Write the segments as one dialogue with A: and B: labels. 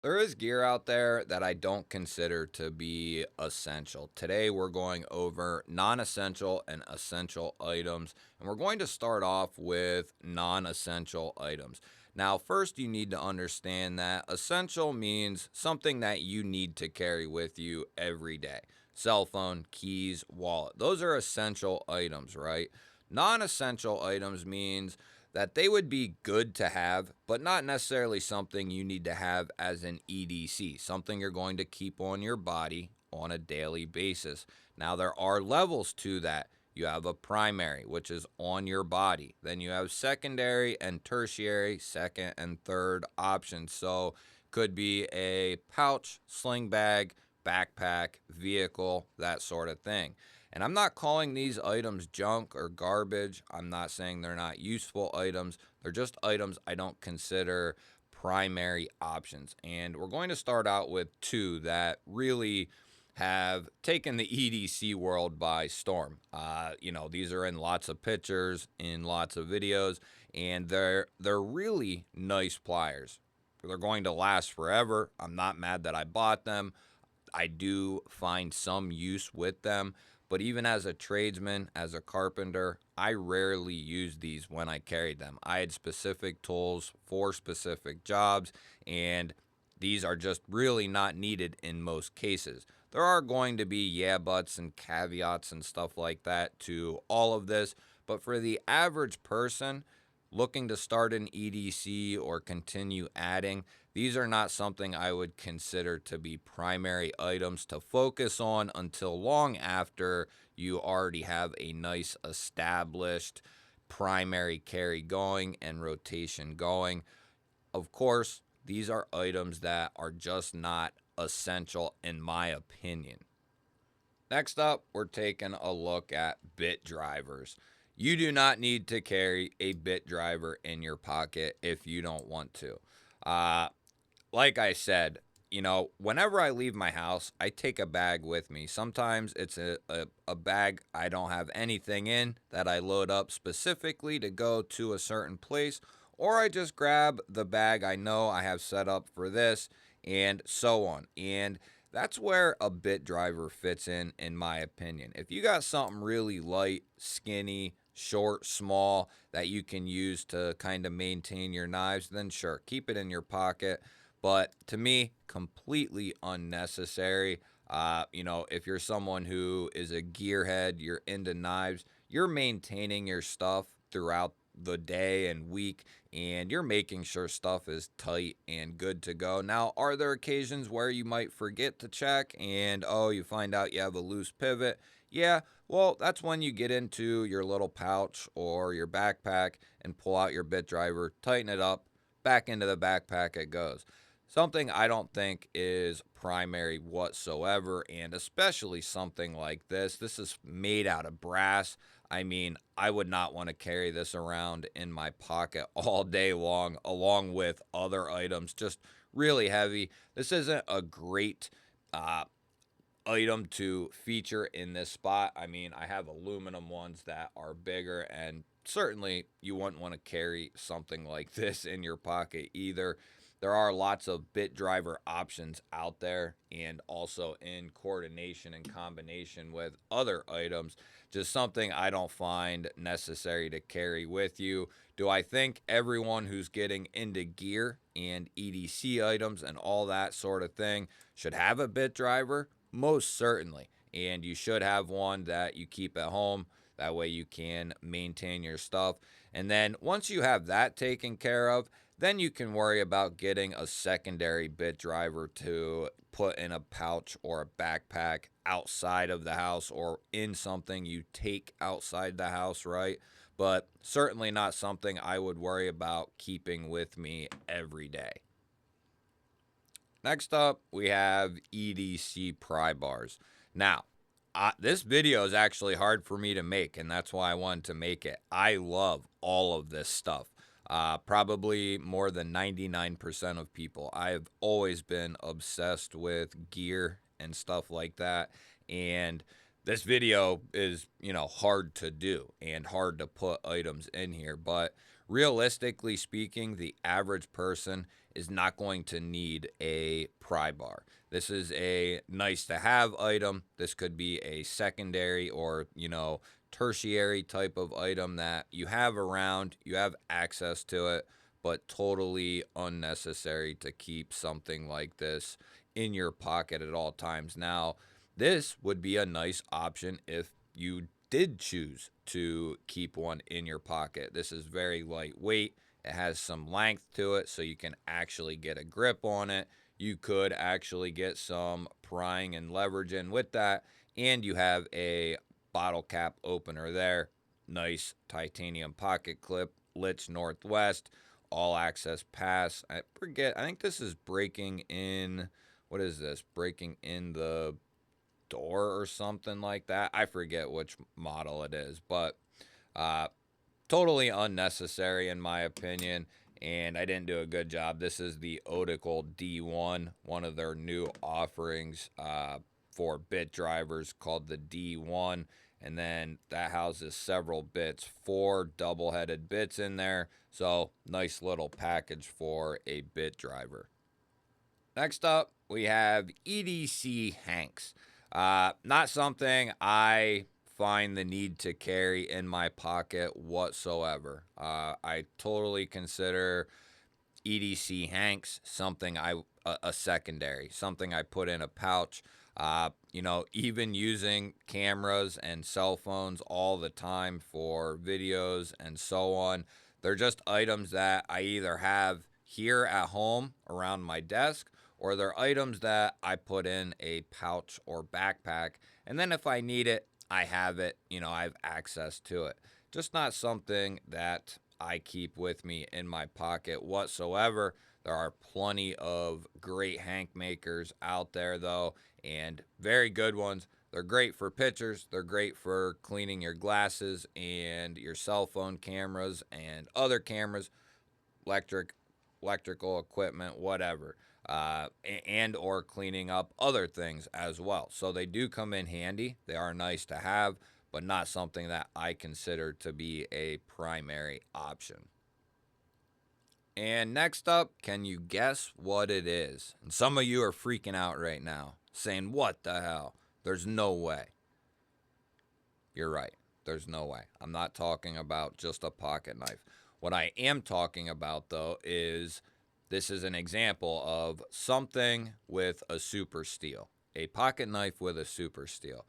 A: There is gear out there that I don't consider to be essential. Today, we're going over non essential and essential items, and we're going to start off with non essential items. Now, first, you need to understand that essential means something that you need to carry with you every day. Cell phone, keys, wallet. Those are essential items, right? Non essential items means that they would be good to have, but not necessarily something you need to have as an EDC, something you're going to keep on your body on a daily basis. Now, there are levels to that. You have a primary, which is on your body. Then you have secondary and tertiary, second and third options. So, could be a pouch, sling bag, backpack, vehicle, that sort of thing. And I'm not calling these items junk or garbage. I'm not saying they're not useful items. They're just items I don't consider primary options. And we're going to start out with two that really have taken the EDC world by storm. These are in lots of pictures, in lots of videos, and they're really nice pliers. They're going to last forever. I'm not mad that I bought them. I do find some use with them, but even as a tradesman, as a carpenter, I rarely use these when I carried them. I had specific tools for specific jobs, and these are just really not needed in most cases. There are going to be yeah buts and caveats and stuff like that to all of this, but for the average person looking to start an EDC or continue adding, these are not something I would consider to be primary items to focus on until long after you already have a nice established primary carry going and rotation going. Of course, these are items that are just not essential in my opinion. Next up, we're taking a look at bit drivers. You do not need to carry a bit driver in your pocket if you don't want to. Uh, like I said, whenever I leave my house, I take a bag with me. Sometimes it's a bag I don't have anything in that I load up specifically to go to a certain place, or I just grab the bag I know I have set up for this, and so on. And that's where a bit driver fits in my opinion. If you got something really light, skinny, short, small that you can use to kind of maintain your knives, then sure, keep it in your pocket. But to me, completely unnecessary. If you're someone who is a gearhead, you're into knives, you're maintaining your stuff throughout the day and week, and you're making sure stuff is tight and good to go. Now, are there occasions where you might forget to check and you find out you have a loose pivot? Yeah, well, that's when you get into your little pouch or your backpack and pull out your bit driver, tighten it up, back into the backpack it goes. Something I don't think is primary whatsoever, and especially something like this. This is made out of brass. I mean, I would not want to carry this around in my pocket all day long, along with other items. Just really heavy. This isn't a great uh, item to feature in this spot. I mean, I have aluminum ones that are bigger, and certainly you wouldn't want to carry something like this in your pocket either. There are lots of bit driver options out there, and also in coordination and combination with other items. Just something I don't find necessary to carry with you. Do I think everyone who's getting into gear and EDC items and all that sort of thing should have a bit driver? Most certainly. And you should have one that you keep at home. That way you can maintain your stuff. And then once you have that taken care of, then you can worry about getting a secondary bit driver to put in a pouch or a backpack outside of the house or in something you take outside the house, right? But certainly not something I would worry about keeping with me every day. Next up, we have EDC pry bars. Now, this video is actually hard for me to make, and that's why I wanted to make it. I love all of this stuff. Probably more than 99% of people. I have always been obsessed with gear and stuff like that. And this video is, hard to do and hard to put items in here. But realistically speaking, the average person is not going to need a pry bar. This is a nice to have item. This could be a secondary or, tertiary type of item that you have around, you have access to it, but totally unnecessary to keep something like this in your pocket at all times. Now, this would be a nice option if you did choose to keep one in your pocket. This is very lightweight. It has some length to it, so you can actually get a grip on it. You could actually get some prying and leverage in with that, and you have a bottle cap opener there. Nice titanium pocket clip, Litch Northwest, all access pass. I think this is breaking in. What is this? Breaking in the door or something like that. I forget which model it is, but uh, totally unnecessary in my opinion, and I didn't do a good job. This is the Otical D1, one of their new offerings for bit drivers called the D1, and then that houses several bits, 4 double-headed bits in there, so nice little package for a bit driver. Next up, we have EDC Hanks. Not something I find the need to carry in my pocket whatsoever. I totally consider EDC Hanks something a secondary, something I put in a pouch. Even using cameras and cell phones all the time for videos and so on. They're just items that I either have here at home around my desk, or they're items that I put in a pouch or backpack. And then if I need it, I have it. I have access to it. Just not something that I keep with me in my pocket whatsoever. There are plenty of great hank makers out there, though, and very good ones. They're great for pictures. They're great for cleaning your glasses and your cell phone cameras and other cameras, electrical equipment, whatever, and or cleaning up other things as well. So they do come in handy. They are nice to have, but not something that I consider to be a primary option. And next up, can you guess what it is? And some of you are freaking out right now, saying, what the hell? There's no way. You're right. There's no way. I'm not talking about just a pocket knife. What I am talking about, though, is this is an example of something with a super steel. A pocket knife with a super steel.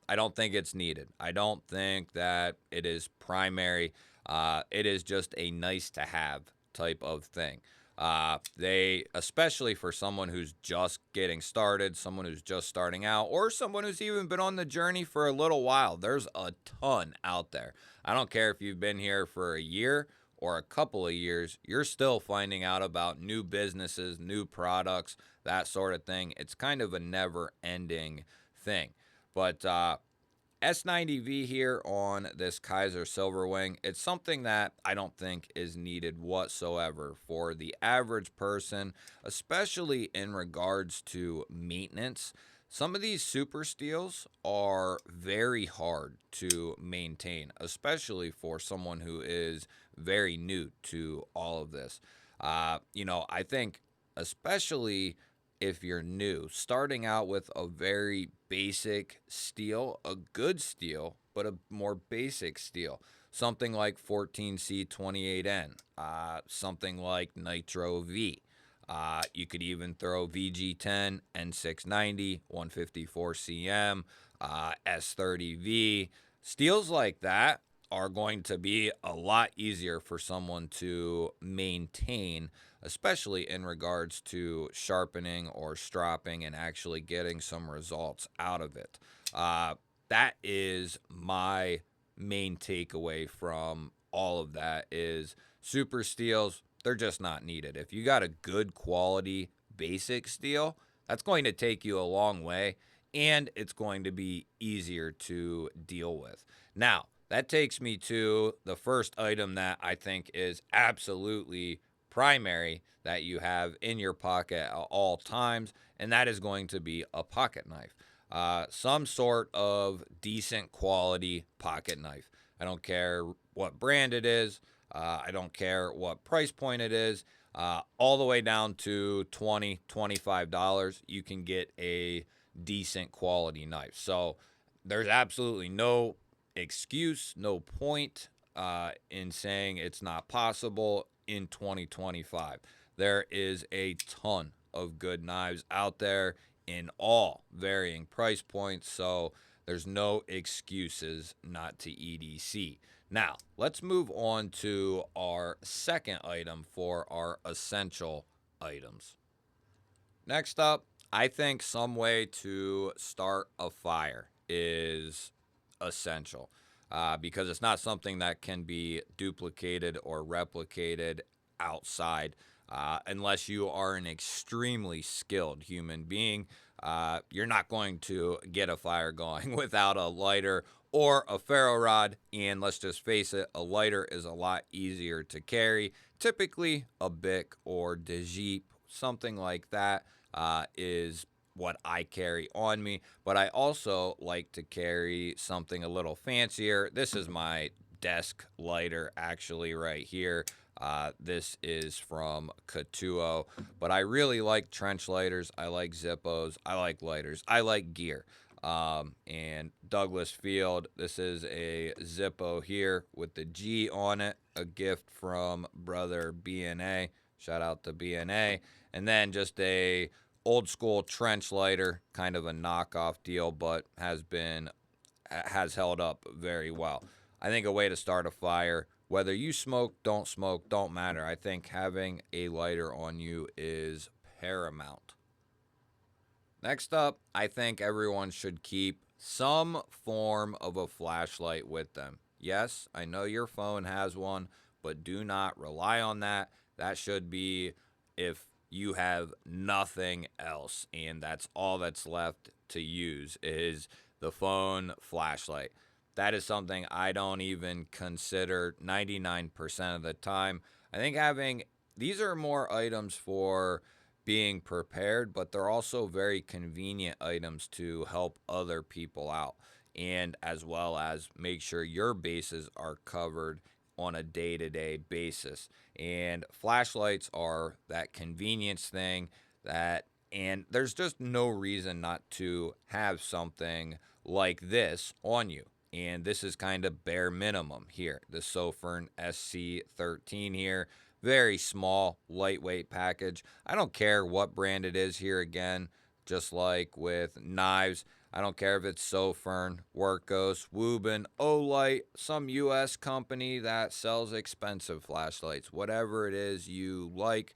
A: I don't think it's needed. I don't think that it is primary. It is just a nice to have type of thing. They, especially for someone who's just getting started, someone who's just starting out, or someone who's even been on the journey for a little while, there's a ton out there. I don't care if you've been here for a year or a couple of years, you're still finding out about new businesses, new products, that sort of thing. It's kind of a never ending thing. But S90V here on this Kaiser Silverwing, it's something that I don't think is needed whatsoever for the average person, especially in regards to maintenance. Some of these super steels are very hard to maintain, especially for someone who is very new to all of this. I think especially if you're new, starting out with a very basic steel, a good steel, but a more basic steel. Something like 14C28N, something like Nitro V. You could even throw VG10, N690, 154CM, S30V. Steels like that are going to be a lot easier for someone to maintain, especially in regards to sharpening or stropping and actually getting some results out of it. That is my main takeaway from all of that is super steels, they're just not needed. If you got a good quality basic steel, that's going to take you a long way and it's going to be easier to deal with. Now, that takes me to the first item that I think is absolutely primary that you have in your pocket at all times, and that is going to be a pocket knife. Some sort of decent quality pocket knife. I don't care what brand it is. I don't care what price point it is. all the way down to $20, $25, you can get a decent quality knife. So there's absolutely no excuse, no point in saying it's not possible in 2025. There is a ton of good knives out there in all varying price points, so there's no excuses not to EDC. Now, let's move on to our second item for our essential items. Next up, I think some way to start a fire is essential because it's not something that can be duplicated or replicated outside unless you are an extremely skilled human being. You're not going to get a fire going without a lighter or a ferro rod. And let's just face it, a lighter is a lot easier to carry. Typically, a Bic or De Jeep, something like that is what I carry on me, but I also like to carry something a little fancier. This is my desk lighter, actually, right here. This is from Katuo, but I really like trench lighters. I like Zippos. I like lighters. I like gear. And Douglas Field, this is a Zippo here with the G on it, a gift from brother BNA. Shout out to BNA. And then just a old school trench lighter, kind of a knockoff deal, but has held up very well. I think a way to start a fire, whether you smoke, don't matter. I think having a lighter on you is paramount. Next up, I think everyone should keep some form of a flashlight with them. Yes, I know your phone has one, but do not rely on that. That should be if you have nothing else and that's all that's left to use is the phone flashlight. That is something I don't even consider 99% of the time. I think having these are more items for being prepared, but they're also very convenient items to help other people out and as well as make sure your bases are covered on a day-to-day basis. And flashlights are that convenience thing that and there's just no reason not to have something like this on you. And this is kind of bare minimum here. The Sofern SC13 here, very small, lightweight package. I don't care what brand it is here again, just like with knives. I don't care if it's Sofern, Workos, Woobin, Olight, some US company that sells expensive flashlights. Whatever it is you like,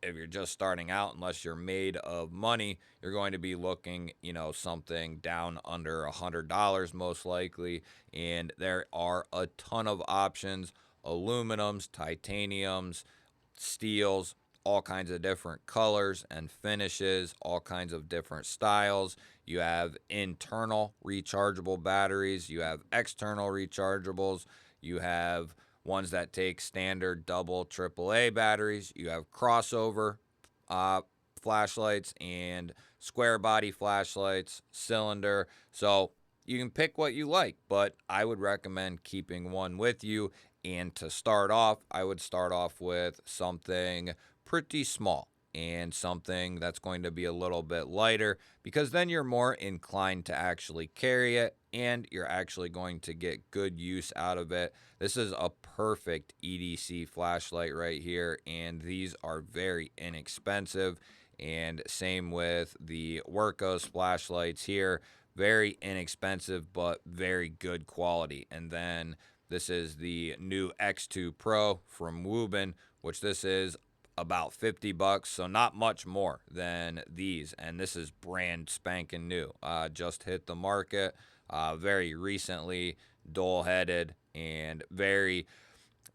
A: if you're just starting out, unless you're made of money, you're going to be looking, something down under $100 most likely. And there are a ton of options: aluminums, titaniums, steels, all kinds of different colors and finishes, all kinds of different styles. You have internal rechargeable batteries, you have external rechargeables, you have ones that take standard double AAA batteries, you have crossover uh, flashlights and square body flashlights, cylinder. So you can pick what you like, but I would recommend keeping one with you. And to start off, I would start off with something pretty small and something that's going to be a little bit lighter because then you're more inclined to actually carry it and you're actually going to get good use out of it. This is a perfect EDC flashlight right here, and these are very inexpensive. And same with the Workos flashlights here, very inexpensive but very good quality. And then this is the new X2 Pro from Woobin, which this is about $50, so not much more than these. And this is brand spanking new. Just hit the market very recently, dual-headed, and very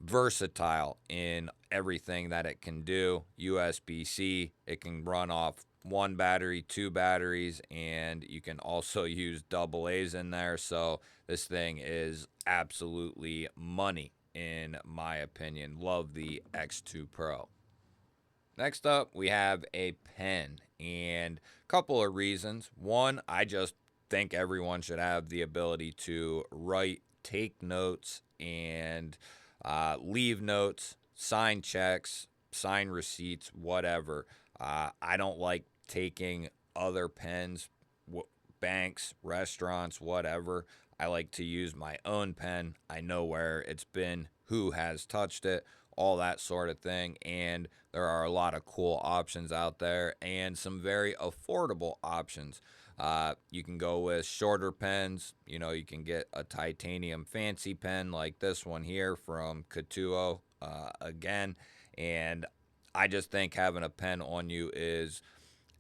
A: versatile in everything that it can do. USB-C, it can run off one battery, two batteries, and you can also use double A's in there. So this thing is absolutely money, in my opinion. Love the X2 Pro. Next up, we have a pen, and a couple of reasons. One, I just think everyone should have the ability to write, take notes, and leave notes, sign checks, sign receipts, whatever. I don't like taking other pens, banks, restaurants, whatever. I like to use my own pen. I know where it's been, who has touched it, all that sort of thing. And there are a lot of cool options out there and some very affordable options. You can go with shorter pens. You know, you can get a titanium fancy pen like this one here from Katuo again. And I just think having a pen on you is,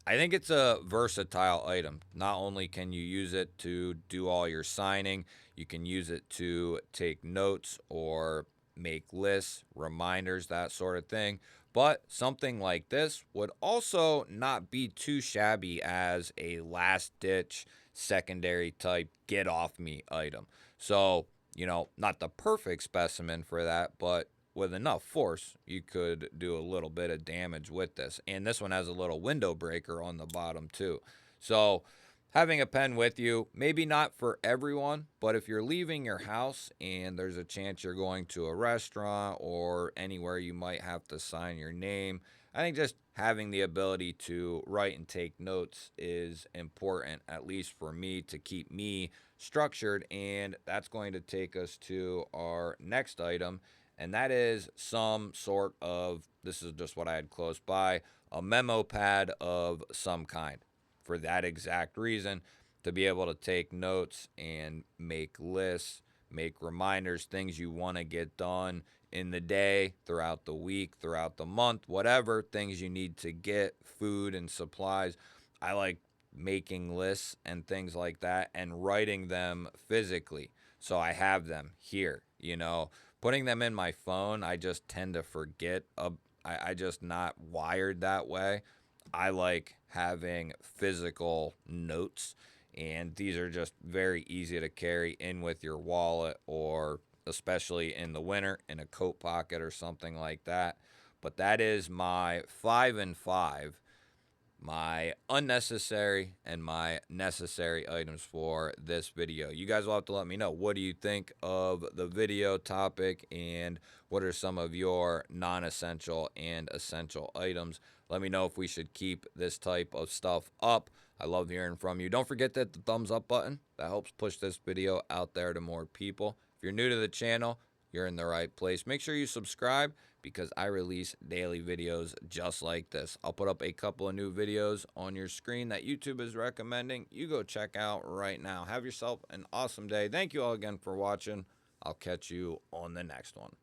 A: I think it's a versatile item. Not only can you use it to do all your signing, you can use it to take notes or make lists, reminders, that sort of thing. But something like this would also not be too shabby as a last ditch secondary type get off me item. So, you know, not the perfect specimen for that, but with enough force, you could do a little bit of damage with this. And this one has a little window breaker on the bottom too. So having a pen with you, maybe not for everyone, but if you're leaving your house and there's a chance you're going to a restaurant or anywhere you might have to sign your name, I think just having the ability to write and take notes is important, at least for me, to keep me structured. And that's going to take us to our next item, and that is some sort of, this is just what I had close by, a memo pad of some kind. For that exact reason, to be able to take notes and make lists, make reminders, things you want to get done in the day, throughout the week, throughout the month, whatever, things you need to get, food and supplies. I like making lists and things like that and writing them physically. So I have them here, you know. Putting them in my phone, I just tend to forget. I just not wired that way. I like having physical notes, and these are just very easy to carry in with your wallet, or especially in the winter in a coat pocket or something like that. But that is my 5 and 5, my unnecessary and my necessary items for this video. You guys will have to let me know, what do you think of the video topic, and what are some of your non-essential and essential items? Let me know if we should keep this type of stuff up. I love hearing from you. Don't forget that the thumbs up button, that helps push this video out there to more people. If you're new to the channel, you're in the right place. Make sure you subscribe, because I release daily videos just like this. I'll put up a couple of new videos on your screen that YouTube is recommending. You go check out right now. Have yourself an awesome day. Thank you all again for watching. I'll catch you on the next one.